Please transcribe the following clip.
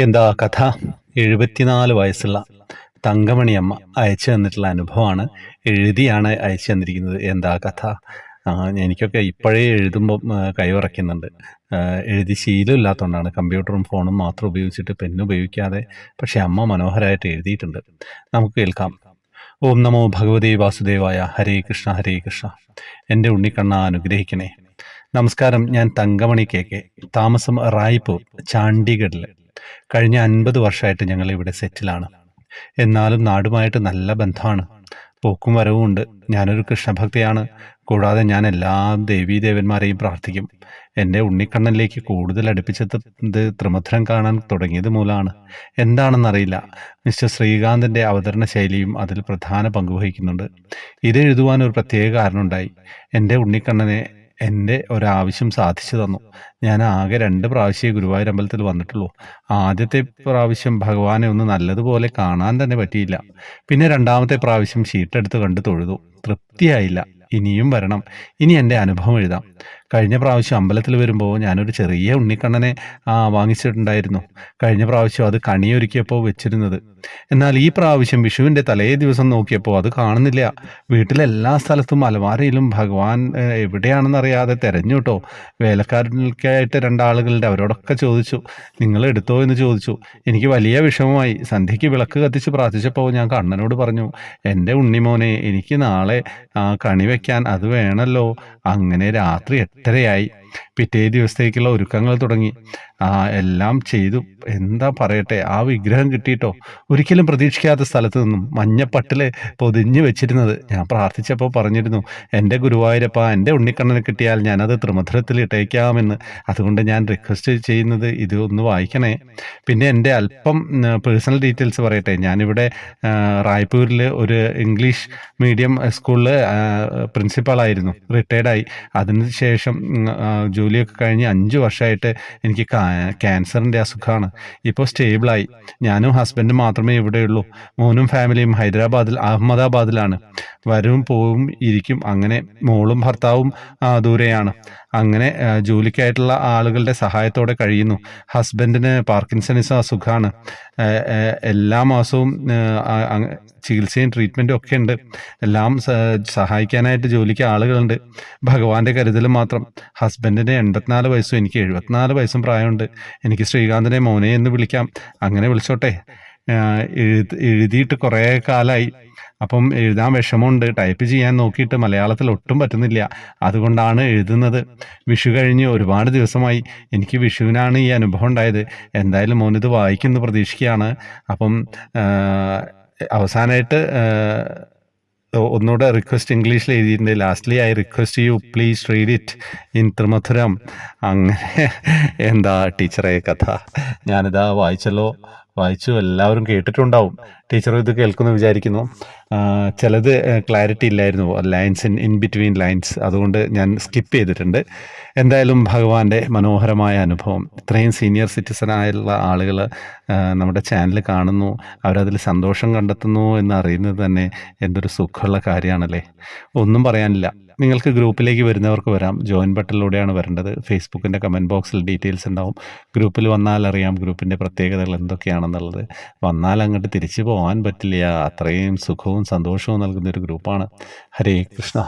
എന്താ കഥ? 74 വയസ്സുള്ള തങ്കമണിയമ്മ അയച്ചു തന്നിട്ടുള്ള അനുഭവമാണ്. എഴുതിയാണ് അയച്ചു തന്നിരിക്കുന്നത്. എന്താ കഥ? എനിക്കൊക്കെ ഇപ്പോഴേ എഴുതുമ്പോൾ കൈ വിറയ്ക്കുന്നുണ്ട്. എഴുതി ശീലമില്ലാത്തതുകൊണ്ടാണ്. കമ്പ്യൂട്ടറും ഫോണും മാത്രം ഉപയോഗിച്ചിട്ട് പെന്ന് ഉപയോഗിക്കാതെ. പക്ഷെ അമ്മ മനോഹരമായിട്ട് എഴുതിയിട്ടുണ്ട്. നമുക്ക് കേൾക്കാം. ഓം നമോ ഭഗവതേ വാസുദേവായ. ഹരേ കൃഷ്ണ ഹരേ കൃഷ്ണ. എൻ്റെ ഉണ്ണിക്കണ്ണ അനുഗ്രഹിക്കണേ. നമസ്കാരം. ഞാൻ തങ്കമണി കെ. താമസം റായ്പൂർ, ചണ്ഡീഗഡിൽ. കഴിഞ്ഞ 50 വർഷമായിട്ട് ഞങ്ങൾ ഇവിടെ സെറ്റിലാണ്. എന്നാലും നാടുമായിട്ട് നല്ല ബന്ധമാണ്. പോക്കും വരവും ഉണ്ട്. ഞാനൊരു കൃഷ്ണഭക്തയാണ്. കൂടാതെ ഞാൻ എല്ലാ ദേവീദേവന്മാരെയും പ്രാർത്ഥിക്കും. എൻ്റെ ഉണ്ണിക്കണ്ണനിലേക്ക് കൂടുതൽ അടുപ്പിച്ചത് ത്രിമധുരം കാണാൻ തുടങ്ങിയത് മൂലമാണ്. എന്താണെന്നറിയില്ല. മിസ്റ്റർ ശ്രീകാന്തിൻ്റെ അവതരണ ശൈലിയും അതിൽ പ്രധാന പങ്കുവഹിക്കുന്നുണ്ട്. ഇത് എഴുതുവാൻ ഒരു പ്രത്യേക കാരണമുണ്ടായി. എൻ്റെ ഉണ്ണിക്കണ്ണനെ എൻ്റെ ഒരാവശ്യം സാധിച്ചു തന്നു. ഞാൻ ആകെ 2 പ്രാവശ്യമേ ഗുരുവായൂർ അമ്പലത്തിൽ വന്നിട്ടുള്ളൂ. ആദ്യത്തെ പ്രാവശ്യം ഭഗവാനെ ഒന്ന് നല്ലതുപോലെ കാണാൻ തന്നെ പറ്റിയില്ല. പിന്നെ 2ാമത്തെ പ്രാവശ്യം ഷീട്ടെടുത്ത് കണ്ട് തൊഴുതു. തൃപ്തിയായില്ല. ഇനിയും വരണം. ഇനി എൻ്റെ അനുഭവം എഴുതാം. കഴിഞ്ഞ പ്രാവശ്യം അമ്പലത്തിൽ വരുമ്പോൾ ഞാനൊരു ചെറിയ ഉണ്ണിക്കണ്ണനെ വാങ്ങിച്ചിട്ടുണ്ടായിരുന്നു. കഴിഞ്ഞ പ്രാവശ്യം അത് കണിയൊരുക്കിയപ്പോൾ വെച്ചിരുന്നത്. എന്നാൽ ഈ പ്രാവശ്യം വിഷുവിൻ്റെ തലേ ദിവസം നോക്കിയപ്പോൾ അത് കാണുന്നില്ല. വീട്ടിലെല്ലാ സ്ഥലത്തും അലമാരയിലും ഭഗവാൻ എവിടെയാണെന്നറിയാതെ തെരഞ്ഞു കേട്ടോ. വേലക്കാരനൊക്കെയായിട്ട് 2 ആളുകളുടെ, അവരോടൊക്കെ ചോദിച്ചു. നിങ്ങൾ എടുത്തോ എന്ന് ചോദിച്ചു. എനിക്ക് വലിയ വിഷമമായി. സന്ധ്യയ്ക്ക് വിളക്ക് കത്തിച്ച് പ്രാർത്ഥിച്ചപ്പോൾ ഞാൻ കണ്ണനോട് പറഞ്ഞു, എൻ്റെ ഉണ്ണിമോനെ, എനിക്ക് നാളെ കണി വയ്ക്കാൻ അത് വേണമല്ലോ. അങ്ങനെ രാത്രി 8:30 പിറ്റേ ദിവസത്തേക്കുള്ള ഒരുക്കങ്ങൾ തുടങ്ങി. എല്ലാം ചെയ്തു. എന്താ പറയട്ടെ, ആ വിഗ്രഹം കിട്ടിയിട്ടോ. ഒരിക്കലും പ്രതീക്ഷിക്കാത്ത സ്ഥലത്ത് നിന്നും മഞ്ഞപ്പട്ടിൽ പൊതിഞ്ഞു വെച്ചിരുന്നത്. ഞാൻ പ്രാർത്ഥിച്ചപ്പോൾ പറഞ്ഞിരുന്നു, എൻ്റെ ഗുരുവായൂരപ്പ, എൻ്റെ ഉണ്ണിക്കണ്ണനെ കിട്ടിയാൽ ഞാനത് ത്രിമധുരത്തിൽ ഇട്ടേക്കാമെന്ന്. അതുകൊണ്ട് ഞാൻ റിക്വസ്റ്റ് ചെയ്യുന്നത് ഇത് ഒന്ന് വായിക്കണേ. പിന്നെ എൻ്റെ അല്പം പേഴ്സണൽ ഡീറ്റെയിൽസ് പറയട്ടെ. ഞാനിവിടെ റായ്പൂരിൽ ഒരു ഇംഗ്ലീഷ് മീഡിയം സ്കൂളിൽ പ്രിൻസിപ്പാളായിരുന്നു. റിട്ടയർഡായി. അതിനുശേഷം ജോലിയൊക്കെ കഴിഞ്ഞ് 5 വർഷമായിട്ട് എനിക്ക് ക്യാൻസറിൻ്റെ അസുഖമാണ്. ഇപ്പോൾ സ്റ്റേബിളായി. ഞാനും ഹസ്ബൻഡും മാത്രമേ ഇവിടെയുള്ളൂ. മോനും ഫാമിലിയും അഹമ്മദാബാദിലാണ്. വരും പോവും ഇരിക്കും. അങ്ങനെ മോളും ഭർത്താവും ദൂരെയാണ്. അങ്ങനെ ജോലിക്കായിട്ടുള്ള ആളുകളുടെ സഹായത്തോടെ കഴിയുന്നു. ഹസ്ബൻഡിന് പാർക്കിൻസണിസം അസുഖമാണ്. എല്ലാ മാസവും ചികിത്സയും ട്രീറ്റ്മെൻറ്റും ഒക്കെ ഉണ്ട്. എല്ലാം സഹായിക്കാനായിട്ട് ജോലിക്ക് ആളുകളുണ്ട്. ഭഗവാന്റെ കരുതൽ മാത്രം. ഹസ്ബൻഡിന് 84 വയസ്സും എനിക്ക് 74 വയസ്സും പ്രായമുണ്ട്. എനിക്ക് ശ്രീകാന്തിനെ മോനെ എന്ന് വിളിക്കാം. അങ്ങനെ വിളിച്ചോട്ടെ. എഴുതിയിട്ട് കുറേ കാലമായി. അപ്പം എഴുതാൻ വിഷമമുണ്ട്. ടൈപ്പ് ചെയ്യാൻ നോക്കിയിട്ട് മലയാളത്തിൽ ഒട്ടും പറ്റുന്നില്ല. അതുകൊണ്ടാണ് എഴുതുന്നത്. വിഷു കഴിഞ്ഞ് ഒരുപാട് ദിവസമായി. എനിക്ക് വിഷുവിനാണ് ഈ അനുഭവം ഉണ്ടായത്. എന്തായാലും മോനിത് വായിക്കുന്നു പ്രതീക്ഷിക്കുകയാണ്. അപ്പം അവസാനമായിട്ട് ഒന്നുകൂടെ റിക്വസ്റ്റ് ഇംഗ്ലീഷിൽ എഴുതിയിട്ടുണ്ട്. Lastly I request you please read it in ത്രിമധുരം. അങ്ങനെ എന്താ ടീച്ചറെ കഥ? ഞാനിതാ വായിച്ചു. എല്ലാവരും കേട്ടിട്ടുണ്ടാവും. ടീച്ചർ ഇത് കേൾക്കുമെന്ന് വിചാരിക്കുന്നു. ചിലത് ക്ലാരിറ്റി ഇല്ലായിരുന്നു, ലൈൻസ് ഇൻ ബിറ്റ്വീൻ ലൈൻസ്. അതുകൊണ്ട് ഞാൻ സ്കിപ്പ് ചെയ്തിട്ടുണ്ട്. എന്തായാലും ഭഗവാന്റെ മനോഹരമായ അനുഭവം. ഇത്രയും സീനിയർ സിറ്റിസണായുള്ള ആളുകൾ നമ്മുടെ ചാനൽ കാണുന്നു, അവരതിൽ സന്തോഷം കണ്ടെത്തുന്നു എന്ന് അറിയുന്നത് തന്നെ എന്തൊരു സുഖമുള്ള കാര്യമാണല്ലേ. ഒന്നും പറയാനില്ല. നിങ്ങൾക്ക് ഗ്രൂപ്പിലേക്ക് വരുന്നവർക്ക് വരാം. ജോയിൻ ബട്ടണിലൂടെയാണ് വരേണ്ടത്. ഫേസ്ബുക്കിൻ്റെ കമൻറ്റ് ബോക്സിൽ ഡീറ്റെയിൽസ് ഉണ്ടാവും. ഗ്രൂപ്പിൽ വന്നാൽ അറിയാം ഗ്രൂപ്പിൻ്റെ പ്രത്യേകതകൾ എന്തൊക്കെയാണെന്നുള്ളത്. വന്നാൽ അങ്ങോട്ട് തിരിച്ചു പോകാൻ പറ്റില്ല. അത്രയും സുഖവും സന്തോഷവും നൽകുന്നൊരു ഗ്രൂപ്പാണ്. ഹരേ കൃഷ്ണ.